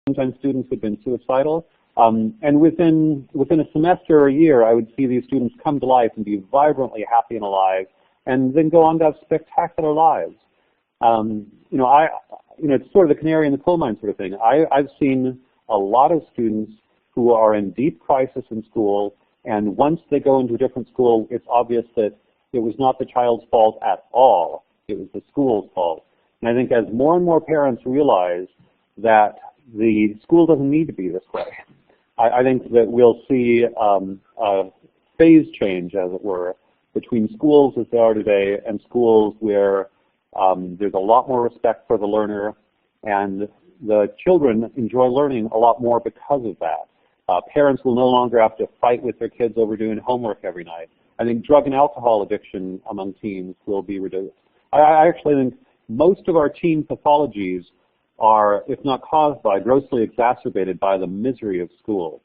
sometimes students who had been suicidal. And within a semester or a year, I would see these students come to life and be vibrantly happy and alive, and then go on to have spectacular lives. It's sort of the canary in the coal mine sort of thing. I've seen a lot of students who are in deep crisis in school, and once they go into a different school, it's obvious that it was not the child's fault at all. It was the school's fault. And I think as more and more parents realize that the school doesn't need to be this way, I think that we'll see a phase change, as it were, between schools as they are today and schools where there's a lot more respect for the learner, and the children enjoy learning a lot more because of that. Parents will no longer have to fight with their kids over doing homework every night. I think drug and alcohol addiction among teens will be reduced. I actually think most of our teen pathologies are, if not caused by, grossly exacerbated by the misery of school.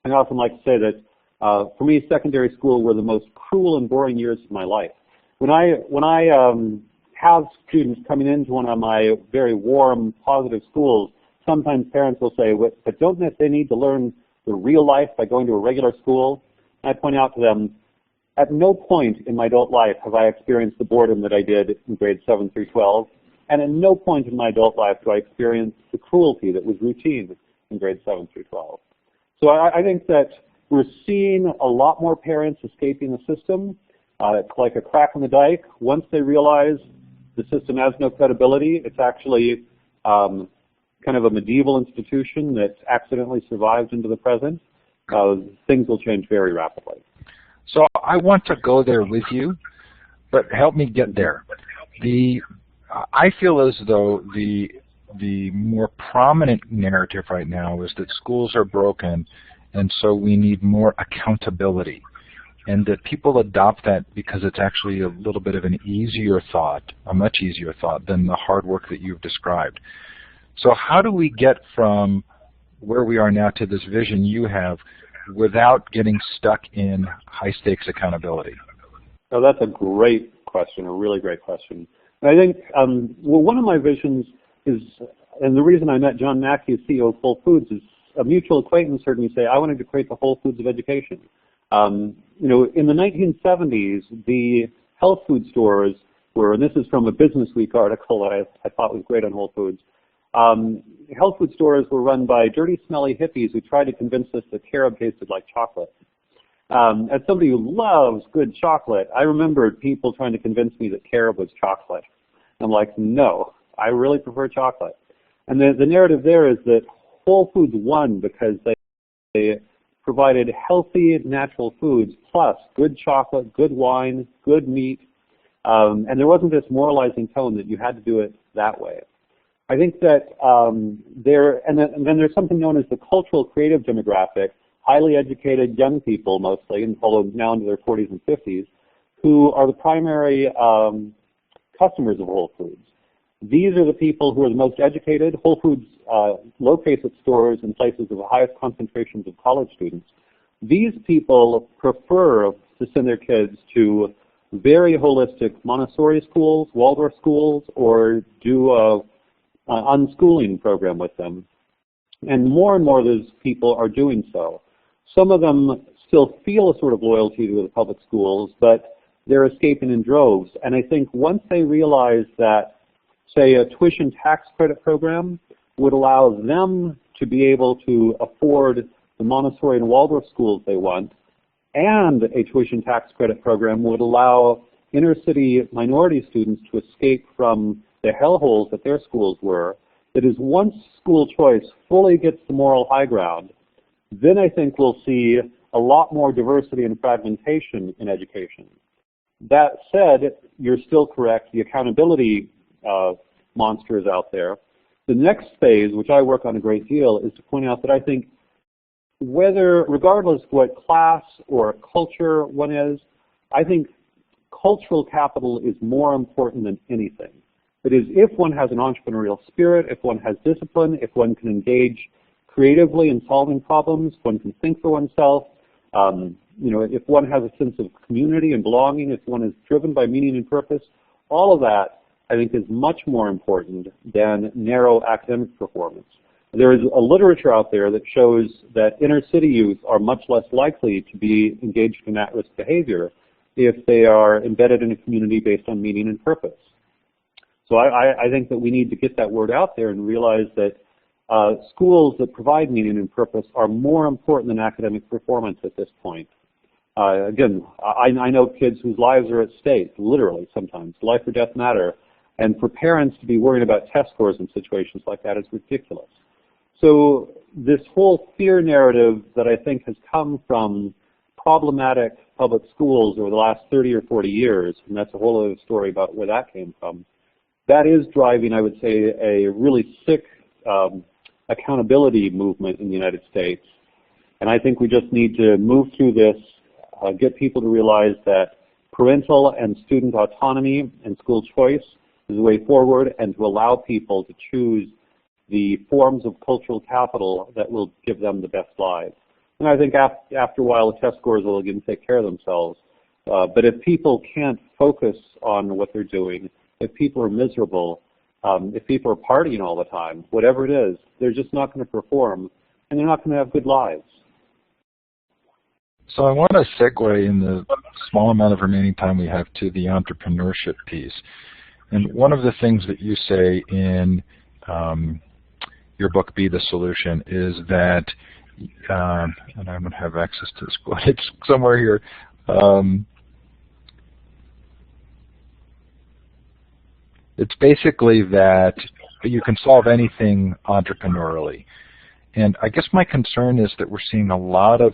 And I often like to say that for me, secondary school were the most cruel and boring years of my life. When I have students coming into one of my very warm, positive schools, sometimes parents will say, but don't they need to learn the real life by going to a regular school? And I point out to them, at no point in my adult life have I experienced the boredom that I did in grades 7 through 12, and at no point in my adult life do I experience the cruelty that was routine in grades 7 through 12. So I think that we're seeing a lot more parents escaping the system. It's like a crack in the dike. Once they realize the system has no credibility, it's actually kind of a medieval institution that accidentally survived into the present, things will change very rapidly. So I want to go there with you, but help me get there. I feel as though the more prominent narrative right now is that schools are broken, and so we need more accountability, and that people adopt that because it's actually a little bit of an easier thought, a much easier thought than the hard work that you've described. So how do we get from where we are now to this vision you have without getting stuck in high-stakes accountability? Oh, that's a great question, a really great question. And I think one of my visions is, and the reason I met John Mackey, CEO of Whole Foods, is a mutual acquaintance heard me say, I wanted to create the Whole Foods of education. In the 1970s, the health food stores were, and this is from a Business Week article that I thought was great on Whole Foods, health food stores were run by dirty, smelly hippies who tried to convince us that carob tasted like chocolate. As somebody who loves good chocolate, I remember people trying to convince me that carob was chocolate. I'm like, no, I really prefer chocolate. And the narrative there is that Whole Foods won because they provided healthy, natural foods plus good chocolate, good wine, good meat, and there wasn't this moralizing tone that you had to do it that way. I think that and then there's something known as the cultural creative demographic, highly educated young people mostly, and although now into their 40s and 50s, who are the primary customers of Whole Foods. These are the people who are the most educated. Whole Foods locates its stores in places of the highest concentrations of college students. These people prefer to send their kids to very holistic Montessori schools, Waldorf schools, or do an unschooling program with them. And more of those people are doing so. Some of them still feel a sort of loyalty to the public schools, but they're escaping in droves. And I think once they realize that, say, a tuition tax credit program would allow them to be able to afford the Montessori and Waldorf schools they want, and a tuition tax credit program would allow inner city minority students to escape from the hellholes that their schools were, that is, once school choice fully gets the moral high ground, then I think we'll see a lot more diversity and fragmentation in education. That said, you're still correct, the accountability monster is out there. The next phase, which I work on a great deal, is to point out that I think regardless what class or culture one is, I think cultural capital is more important than anything. That is, if one has an entrepreneurial spirit, if one has discipline, if one can engage creatively in solving problems, one can think for oneself, if one has a sense of community and belonging, if one is driven by meaning and purpose, all of that, I think, is much more important than narrow academic performance. There is a literature out there that shows that inner city youth are much less likely to be engaged in at-risk behavior if they are embedded in a community based on meaning and purpose. So I think that we need to get that word out there and realize that schools that provide meaning and purpose are more important than academic performance at this point. Again, I know kids whose lives are at stake, literally sometimes, life or death matter, and for parents to be worried about test scores in situations like that is ridiculous. So this whole fear narrative that I think has come from problematic public schools over the last 30 or 40 years, and that's a whole other story about where that came from, that is driving, I would say, a really sick accountability movement in the United States. And I think we just need to move through this, get people to realize that parental and student autonomy and school choice is the way forward, and to allow people to choose the forms of cultural capital that will give them the best lives. And I think after a while, the test scores will again take care of themselves. But if people can't focus on what they're doing, if people are miserable, if people are partying all the time, whatever it is, they're just not going to perform, and they're not going to have good lives. So I want to segue in the small amount of remaining time we have to the entrepreneurship piece. And one of the things that you say in your book, Be the Solution, is that, and I don't have access to this quote, it's somewhere here, it's basically that you can solve anything entrepreneurially. And I guess my concern is that we're seeing a lot of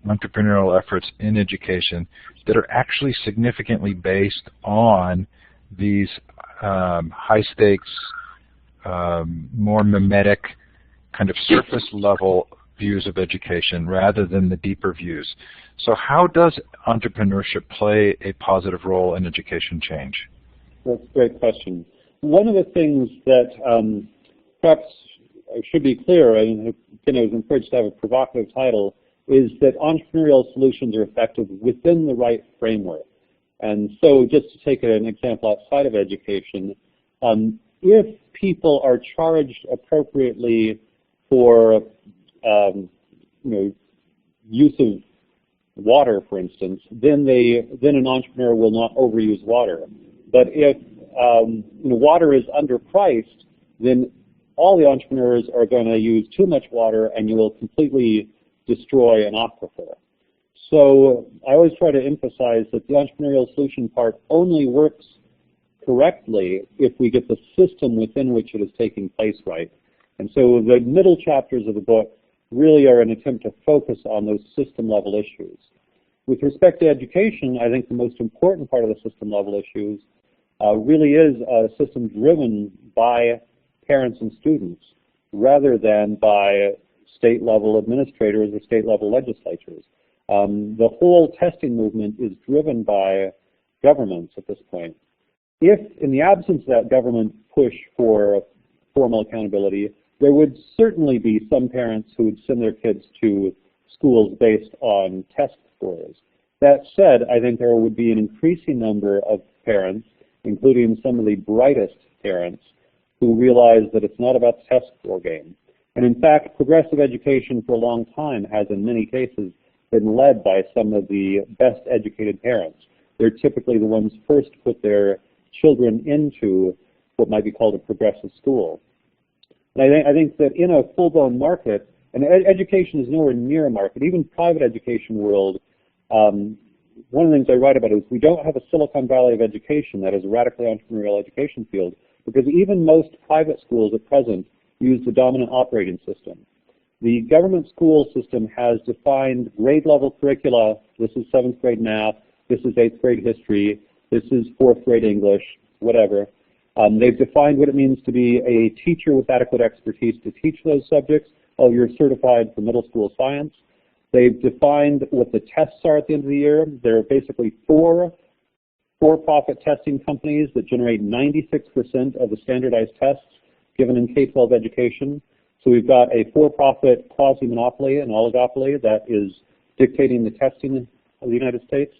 entrepreneurial efforts in education that are actually significantly based on these high-stakes, more mimetic, kind of surface-level views of education rather than the deeper views. So how does entrepreneurship play a positive role in education change? That's a great question. One of the things that perhaps should be clear, and again, I was encouraged to have a provocative title, is that entrepreneurial solutions are effective within the right framework. And so just to take an example outside of education, if people are charged appropriately for use of water, for instance, then an entrepreneur will not overuse water. But if water is underpriced, then all the entrepreneurs are going to use too much water, and you will completely destroy an aquifer. So I always try to emphasize that the entrepreneurial solution part only works correctly if we get the system within which it is taking place right. And so the middle chapters of the book really are an attempt to focus on those system level issues. With respect to education, I think the most important part of the system level issues really is a system driven by parents and students rather than by state level administrators or state level legislatures. The whole testing movement is driven by governments at this point. If, in the absence of that government push for formal accountability, there would certainly be some parents who would send their kids to schools based on test scores. That said, I think there would be an increasing number of parents, including some of the brightest parents, who realize that it's not about the test score game. And in fact, progressive education for a long time has, in many cases, been led by some of the best educated parents. They're typically the ones first to put their children into what might be called a progressive school. And I think that in a full-blown market, and education is nowhere near a market, even private education world, one of the things I write about is we don't have a Silicon Valley of education that is a radically entrepreneurial education field, because even most private schools at present use the dominant operating system. The government school system has defined grade level curricula. This is 7th grade math, this is 8th grade history, this is 4th grade English, whatever. They've defined what it means to be a teacher with adequate expertise to teach those subjects. Oh, you're certified for middle school science. They've defined what the tests are at the end of the year. There are basically four for-profit testing companies that generate 96% of the standardized tests given in K-12 education. So we've got a for-profit quasi-monopoly, an oligopoly, that is dictating the testing of the United States.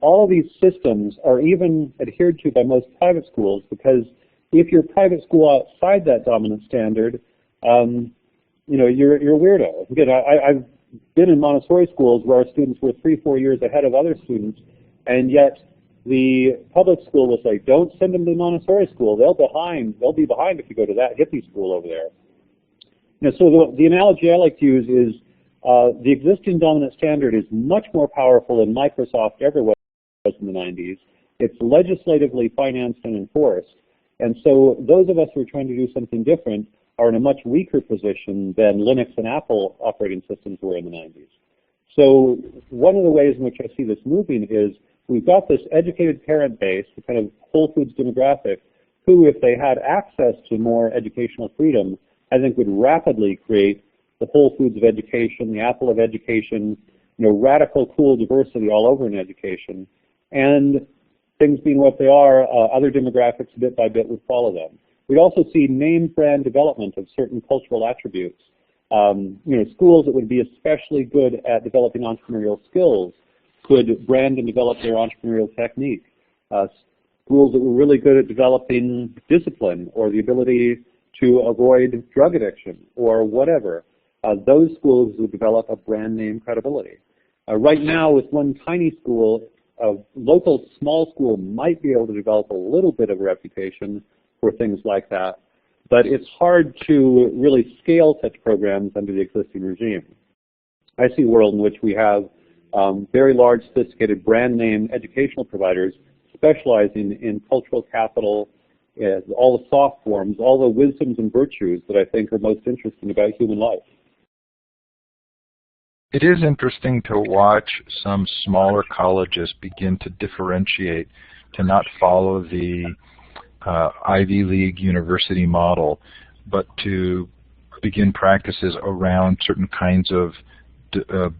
All of these systems are even adhered to by most private schools, because if you're a private school outside that dominant standard, you're a weirdo. Again, I've been in Montessori schools where our students were 3-4 years ahead of other students, and yet the public school will say, don't send them to Montessori school. They'll be behind if you go to that hippie school over there. So the analogy I like to use is the existing dominant standard is much more powerful than Microsoft ever was in the 90s. It's legislatively financed and enforced. And so those of us who are trying to do something different are in a much weaker position than Linux and Apple operating systems were in the 90s. So one of the ways in which I see this moving is we've got this educated parent base, the kind of Whole Foods demographic, who, if they had access to more educational freedom, I think would rapidly create the Whole Foods of education, the Apple of education, radical, cool diversity all over in education. And things being what they are, other demographics bit by bit would follow them. We'd also see name brand development of certain cultural attributes. Schools that would be especially good at developing entrepreneurial skills could brand and develop their entrepreneurial technique. Schools that were really good at developing discipline or the ability to avoid drug addiction or whatever, those schools would develop a brand name credibility. Right now, with one tiny school, a local small school might be able to develop a little bit of a reputation for things like that, but it's hard to really scale such programs under the existing regime. I see a world in which we have very large, sophisticated brand name educational providers specializing in cultural capital, all the soft forms, all the wisdoms and virtues that I think are most interesting about human life. It is interesting to watch some smaller colleges begin to differentiate, to not follow the Ivy League university model, but to begin practices around certain kinds of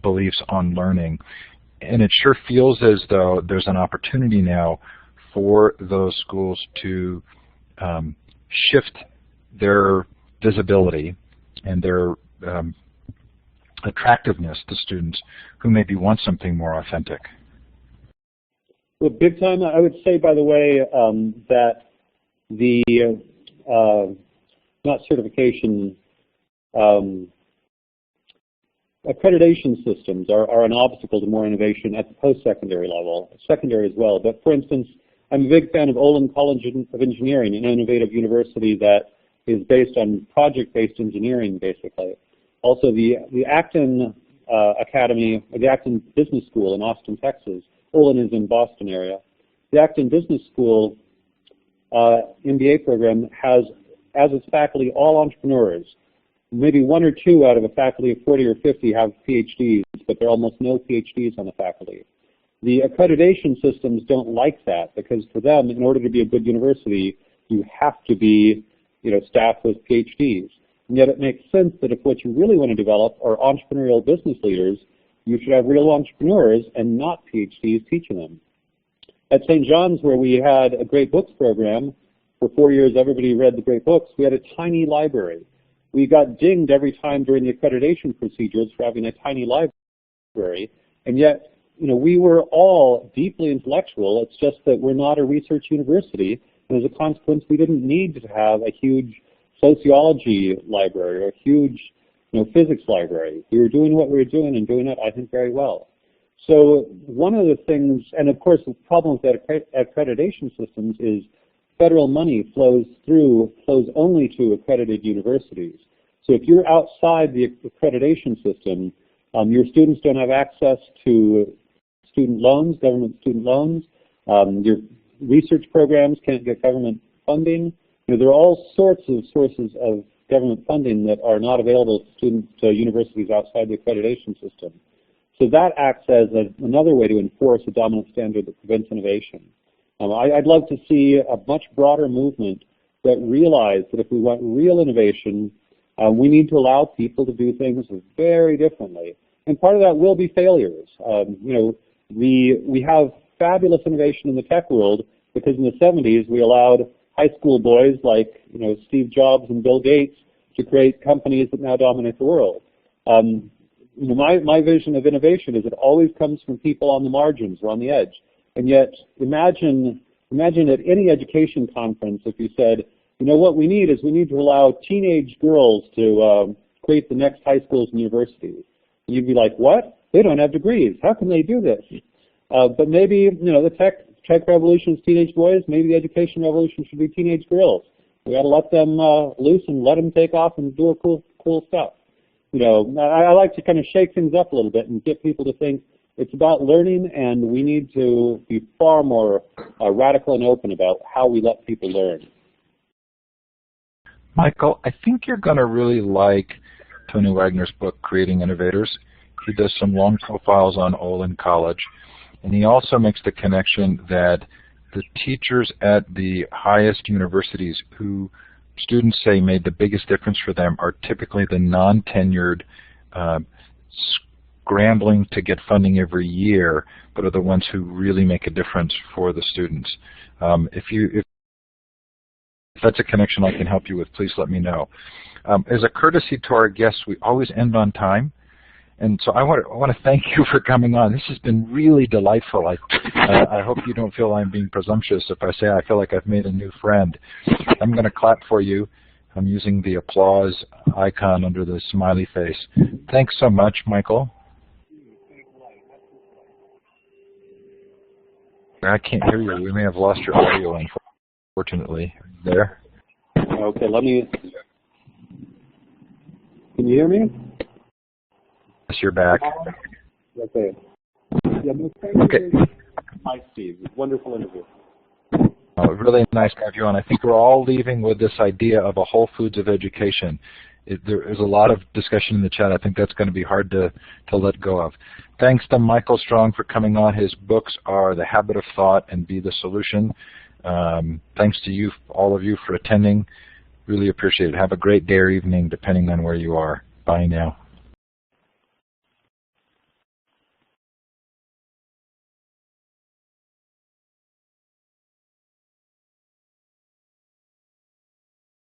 beliefs on learning. And it sure feels as though there's an opportunity now for those schools to shift their visibility and their attractiveness to students who maybe want something more authentic. Well, big time. I would say, by the way, that the not certification, accreditation systems are an obstacle to more innovation at the post-secondary level, secondary as well. But for instance, I'm a big fan of Olin College of Engineering, an innovative university that is based on project-based engineering, basically. Also, the Acton Academy, the Acton Business School in Austin, Texas. Olin is in Boston area. The Acton Business School MBA program has, as its faculty, all entrepreneurs. Maybe one or two out of a faculty of 40 or 50 have PhDs, but there are almost no PhDs on the faculty. The accreditation systems don't like that because for them, in order to be a good university, you have to be, staffed with PhDs. And yet it makes sense that if what you really want to develop are entrepreneurial business leaders, you should have real entrepreneurs and not PhDs teaching them. At St. John's, where we had a great books program, for 4 years everybody read the great books, we had a tiny library. We got dinged every time during the accreditation procedures for having a tiny library, and yet, we were all deeply intellectual. It's just that we're not a research university, and as a consequence, we didn't need to have a huge sociology library or a huge, physics library. We were doing what we were doing and doing it, I think, very well. So one of the things, and of course, the problem with accreditation systems is federal money flows only to accredited universities. So if you're outside the accreditation system, your students don't have access to student loans, government student loans. Your research programs can't get government funding. There are all sorts of sources of government funding that are not available to universities outside the accreditation system. So that acts as another way to enforce a dominant standard that prevents innovation. I'd love to see a much broader movement that realized that if we want real innovation, we need to allow people to do things very differently. And part of that will be failures. We have fabulous innovation in the tech world because in the 70s we allowed high school boys like Steve Jobs and Bill Gates to create companies that now dominate the world. My vision of innovation is it always comes from people on the margins or on the edge. And yet, imagine at any education conference if you said, what we need to allow teenage girls to create the next high schools and universities. And you'd be like, what? They don't have degrees. How can they do this? But maybe, the tech revolution is teenage boys. Maybe the education revolution should be teenage girls. We got to let them loose and let them take off and do cool stuff. I like to kind of shake things up a little bit and get people to think it's about learning, and we need to be far more radical and open about how we let people learn. Michael, I think you're going to really like Tony Wagner's book, Creating Innovators. He does some long profiles on Olin College, and he also makes the connection that the teachers at the highest universities who students say made the biggest difference for them are typically the non-tenured, scrambling to get funding every year, but are the ones who really make a difference for the students. If that's a connection I can help you with, please let me know. As a courtesy to our guests, we always end on time. And so I want to thank you for coming on. This has been really delightful. I hope you don't feel I'm being presumptuous if I say I feel like I've made a new friend. I'm going to clap for you. I'm using the applause icon under the smiley face. Thanks so much, Michael. I can't hear you. We may have lost your audio, unfortunately. There? Okay, can you hear me? Yes, you're back. Okay. Yeah, okay. Hi, Steve. Wonderful interview. Oh, really nice to have you on. I think we're all leaving with this idea of a whole foods of education. There is a lot of discussion in the chat. I think that's going to be hard to let go of. Thanks to Michael Strong for coming on. His books are The Habit of Thought and Be the Solution. Thanks to you, all of you, for attending. Really appreciate it. Have a great day or evening, depending on where you are. Bye now.